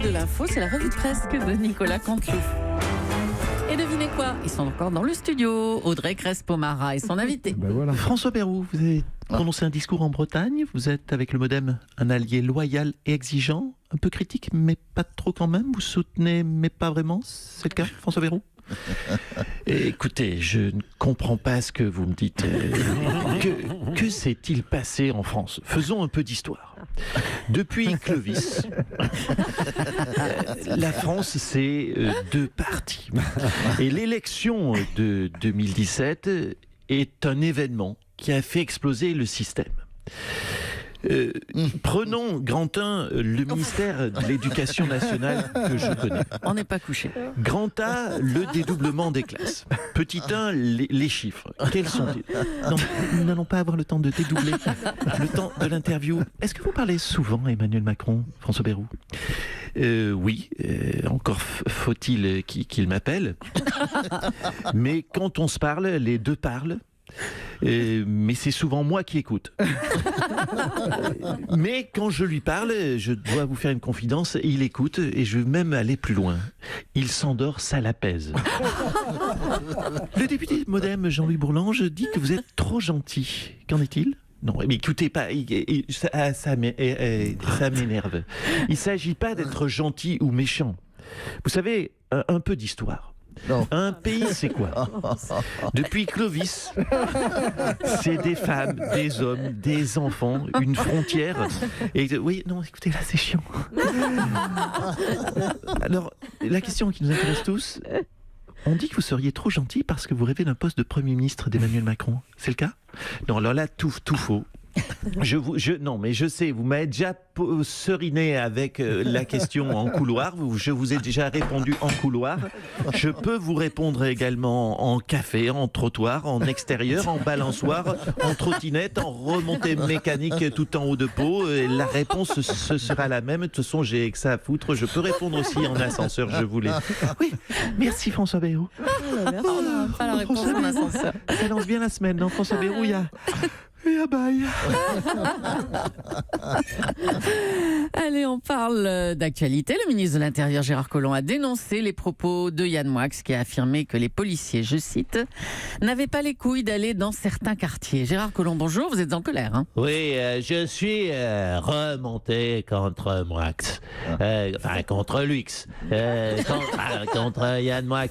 de l'info, c'est la revue de presse de Nicolas Canteloup. Et devinez quoi? Ils sont encore dans le studio. Audrey Crespo-Mara et son invité. Ben voilà. François Bayrou, vous avez prononcé un discours en Bretagne. Vous êtes avec le MoDem un allié loyal et exigeant, un peu critique, mais pas trop quand même. Vous soutenez, mais pas vraiment. C'est le cas, François Bayrou? Écoutez, je ne comprends pas ce que vous me dites. Que s'est-il passé en France? Faisons un peu d'histoire. Depuis Clovis, la France, c'est deux partis. Et l'élection de 2017 est un événement qui a fait exploser le système. Prenons Grand 1, le ministère de l'Éducation nationale que je connais. On n'est pas couché. Grand A, le dédoublement des classes. Petit 1, les chiffres. Quels sont-ils? Non, nous n'allons pas avoir le temps de dédoubler le temps de l'interview. Est-ce que vous parlez souvent à Emmanuel Macron, François Bayrou? Oui, encore faut-il qu'il m'appelle. Mais quand on se parle, les deux parlent. Mais c'est souvent moi qui écoute. Mais quand je lui parle, je dois vous faire une confidence, il écoute et je veux même aller plus loin. Il s'endort, ça l'apaise. Le député MoDem Jean-Louis Bourlange dit que vous êtes trop gentil. Qu'en est-il? Non, mais écoutez pas, ça m'énerve. Il ne s'agit pas d'être gentil ou méchant. Vous savez, un peu d'histoire. Non. Un pays, c'est quoi? Depuis Clovis, c'est des femmes, des hommes, des enfants, une frontière. Et oui, non, écoutez, là, c'est chiant. Alors, la question qui nous intéresse tous, on dit que vous seriez trop gentil parce que vous rêvez d'un poste de Premier ministre d'Emmanuel Macron. C'est le cas? Non, alors là, tout faux. Non, mais je sais, vous m'avez déjà seriné avec la question en couloir. Je vous ai déjà répondu en couloir. Je peux vous répondre également en café, en trottoir, en extérieur, en balançoire, en trottinette, en remontée mécanique tout en haut de peau. Et la réponse, ce sera la même. De toute façon, j'ai que ça à foutre. Je peux répondre aussi en ascenseur, je voulais. Oui, merci François Bayrou. Merci. On n'a pas la réponse en ascenseur. Ça lance bien la semaine, non, François Bayrou, il y a... Et à bail. Allez, on parle d'actualité. Le ministre de l'Intérieur, Gérard Collomb, a dénoncé les propos de Yann Moix, qui a affirmé que les policiers, je cite, n'avaient pas les couilles d'aller dans certains quartiers. Gérard Collomb, bonjour, vous êtes en colère, hein? Oui, je suis remonté contre Moix. Enfin, contre Lux. Contre Yann Moix.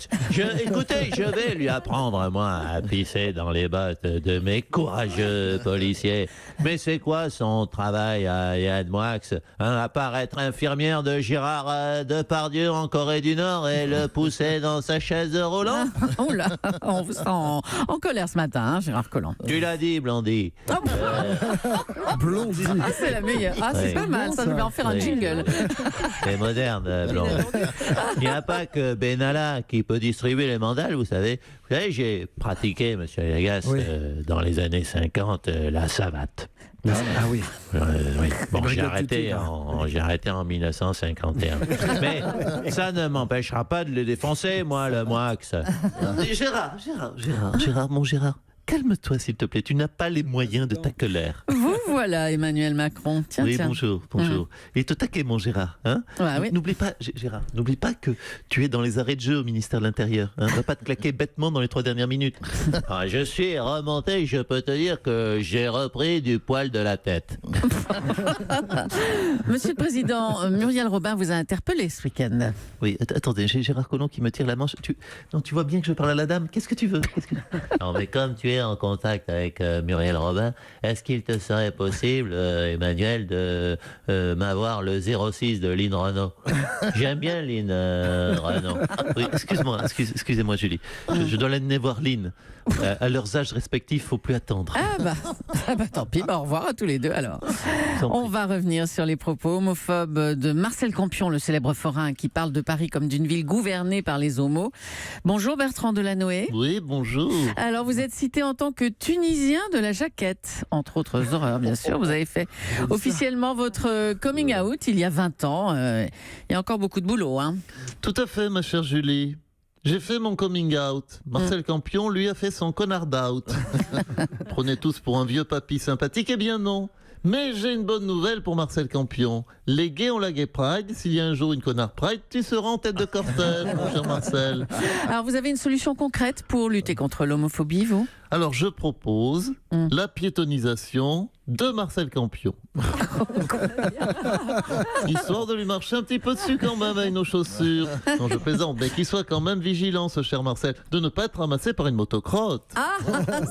Écoutez, je vais lui apprendre, moi, à pisser dans les bottes de mes courageux policier. Mais c'est quoi son travail à Yann Moix, à part être infirmière de Gérard Depardieu en Corée du Nord et le pousser dans sa chaise roulante? Oh là, on vous sent en colère ce matin, hein, Gérard Collomb. Tu l'as dit, Blondie. Blondie. Ah, c'est la meilleure. Ah, c'est pas mal, ça, je vais en faire un jingle. C'est moderne, Blondie. Il n'y a pas que Benalla qui peut distribuer les mandales, vous savez. Vous savez, j'ai pratiqué, monsieur Lagas, dans les années 50, la savate. Ah oui. Oui. Bon, j'ai arrêté arrêté en 1951. Mais ça ne m'empêchera pas de le défoncer, moi, le Moix. Gérard, mon Gérard. Calme-toi, s'il te plaît. Tu n'as pas les moyens de ta colère. Vous voilà, Emmanuel Macron. Tiens, oui, tiens. bonjour. Et te taquer, mon Gérard. Hein? Ouais, oui. N'oublie pas, Gérard, n'oublie pas que tu es dans les arrêts de jeu au ministère de l'Intérieur. Hein? Va pas te claquer bêtement dans les 3 dernières minutes. Je suis remonté, je peux te dire que j'ai repris du poil de la tête. Monsieur le Président, Muriel Robin vous a interpellé ce week-end. Oui, attendez, j'ai Gérard Collomb qui me tire la manche. Non, tu vois bien que je parle à la dame. Qu'est-ce que tu veux? Non, mais comme tu es en contact avec Muriel Robin, est-ce qu'il te serait possible, Emmanuel, de m'avoir le 06 de Lynn Renault? J'aime bien Lynn Renault. Oui, excusez-moi, Julie. Je dois l'amener voir Lynn. À leurs âges respectifs, faut plus attendre. Ah bah tant pis, au revoir à tous les deux alors. On va revenir sur les propos homophobes de Marcel Campion, le célèbre forain qui parle de Paris comme d'une ville gouvernée par les homos. Bonjour Bertrand Delanoë. Oui, bonjour. Alors vous êtes cité en tant que Tunisien de la jaquette, entre autres horreurs bien sûr. Vous avez fait officiellement votre coming out il y a 20 ans. Il y a encore beaucoup de boulot, hein. Tout à fait, ma chère Julie. J'ai fait mon coming out. Marcel Campion, lui, a fait son connard out. Prenez tous pour un vieux papy sympathique. Eh bien non. Mais j'ai une bonne nouvelle pour Marcel Campion. Les gays ont la Gay Pride. S'il y a un jour une connard Pride, tu seras en tête de cortège, mon cher Marcel. Alors, vous avez une solution concrète pour lutter contre l'homophobie, vous ? Alors, je propose la piétonisation de Marcel Campion. Histoire de lui marcher un petit peu dessus quand même avec nos chaussures. Non, je plaisante, mais qu'il soit quand même vigilant, ce cher Marcel, de ne pas être ramassé par une motocrotte. Ah,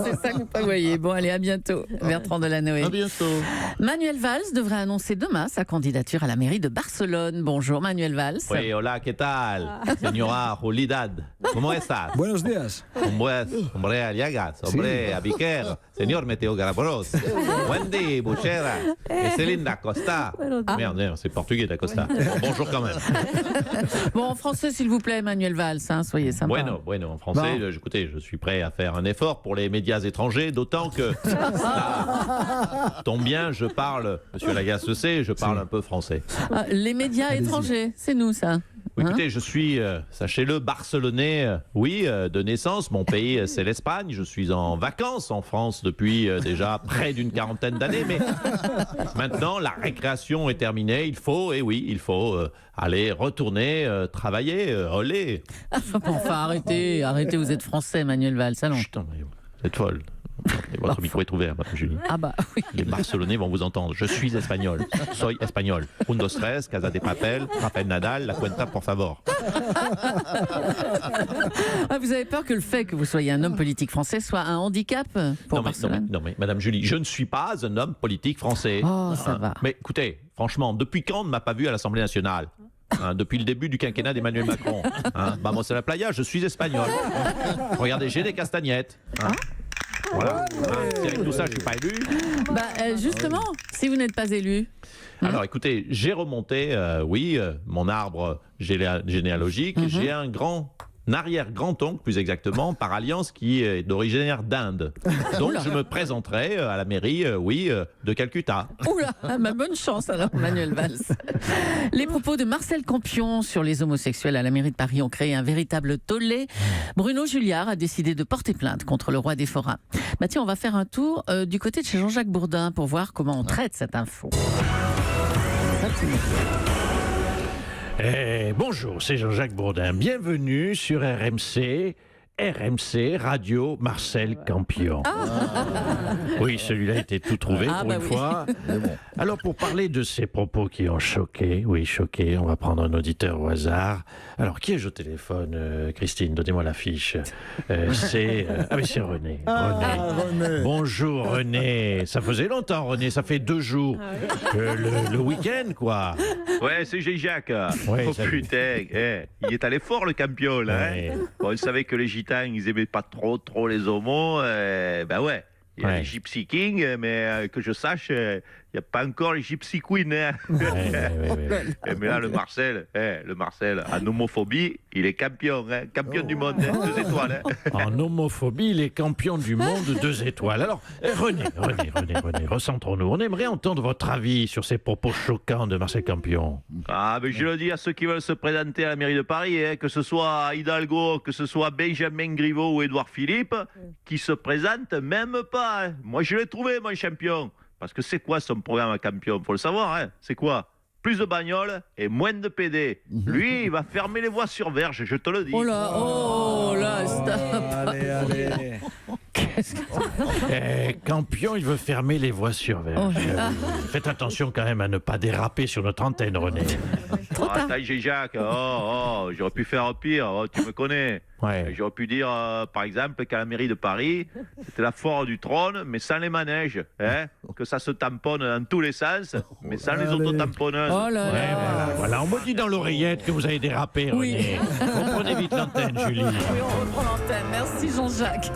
c'est ça que vous prévoyez. Bon, allez, à bientôt, Bertrand Delanoë. À bientôt. Manuel Valls devrait annoncer demain sa candidature à la mairie de Barcelone. Bonjour, Manuel Valls. Oui, hola, ¿qué tal? Señora Julidad, ¿cómo estás? Buenos días. Hombre, Aliagas, hombre, Abiker, señor Meteo Garabros, Wendy, Bouchera, et Céline d'Acosta. Merde, c'est portugais d'Acosta. Bonjour quand même. Bon, en français, s'il vous plaît, Manuel Valls, hein, soyez sympa. Bueno, en français, écoutez, je suis prêt à faire un effort pour les médias étrangers, d'autant que, ça tombe bien, je parle, monsieur Lagasse le sait, je parle un peu français. Les médias étrangers, c'est nous, ça. Oui, écoutez, je suis, sachez-le, barcelonais, de naissance. Mon pays, c'est l'Espagne. Je suis en vacances en France depuis déjà près d'une quarantaine d'années. Mais maintenant, la récréation est terminée. Il faut aller retourner travailler. Olé. Enfin, arrêtez, vous êtes français, Manuel Valls. Allons. Chut, vous êtes folle. Et votre micro est ouvert, Madame Julie. Ah bah oui. Les Barcelonais vont vous entendre. Je suis espagnol. Soy espagnol. Un, dos, tres, Casa de Papel, Rafael Nadal, la cuenta, por favor. Vous avez peur que le fait que vous soyez un homme politique français soit un handicap pour Barcelone ? Non mais, Madame Julie, je ne suis pas un homme politique français. Oh, ça va. Mais écoutez, franchement, depuis quand on ne m'a pas vu à l'Assemblée nationale ? Depuis le début du quinquennat d'Emmanuel Macron. Vamos a la playa, je suis espagnol. Regardez, j'ai des castagnettes. Voilà. Si avec tout ça, je ne suis pas élu. Justement, si vous n'êtes pas élu. Alors écoutez, j'ai remonté, mon arbre généalogique. J'ai un arrière-grand-oncle, plus exactement, par alliance, qui est d'origine d'Inde. Donc je me présenterai à la mairie, de Calcutta. Oula, bonne chance alors, Manuel Valls. Les propos de Marcel Campion sur les homosexuels à la mairie de Paris ont créé un véritable tollé. Bruno Julliard a décidé de porter plainte contre le roi des forains. Tiens, on va faire un tour du côté de chez Jean-Jacques Bourdin pour voir comment on traite cette info. Bonjour, c'est Jean-Jacques Bourdin. Bienvenue sur RMC Radio Marcel Campion. Oui, celui-là était tout trouvé pour une fois. Alors, pour parler de ces propos qui ont choqué, on va prendre un auditeur au hasard. Alors, qui ai-je au téléphone, Christine? Donnez-moi la fiche. C'est René. René. Bonjour, René. Ça faisait longtemps, René. Ça fait 2 jours. Le week-end, quoi. Ouais, c'est Jacques. Ouais, putain, il est allé fort le Campion là. Ouais. Bon, il savait que les Gitans, ils aimaient pas trop les homos. Il y a les Gypsy Kings, mais que je sache, il n'y a pas encore les Gypsy Queens. Mais là, le Marcel, en homophobie, il est campion, campion du monde, 2 étoiles. En homophobie, il est campion du monde 2 étoiles. Alors, René, recentrons-nous. On aimerait entendre votre avis sur ces propos choquants de Marcel Campion. Mais je le dis à ceux qui veulent se présenter à la mairie de Paris, que ce soit Hidalgo, que ce soit Benjamin Griveaux ou Édouard Philippe, qui se présentent même pas. Moi, je l'ai trouvé, mon champion. Parce que c'est quoi son programme à Campion? Faut le savoir, c'est quoi? Plus de bagnoles et moins de PD. Lui, il va fermer les voies sur verge, je te le dis. Oh là, stop. Allez. Campion, il veut fermer les voies sur verge. Faites attention quand même à ne pas déraper sur notre antenne, René. Attends, Jacques, j'aurais pu faire pire, tu me connais. Ouais. J'aurais pu dire, par exemple, qu'à la mairie de Paris, c'était la foire du trône, mais sans les manèges. Que ça se tamponne dans tous les sens, mais sans les autotamponneuses. Oh là là. Voilà, on me dit dans l'oreillette que vous avez dérapé, René. Reprenez vite l'antenne, Julie. Oui, on reprend l'antenne. Merci Jean-Jacques.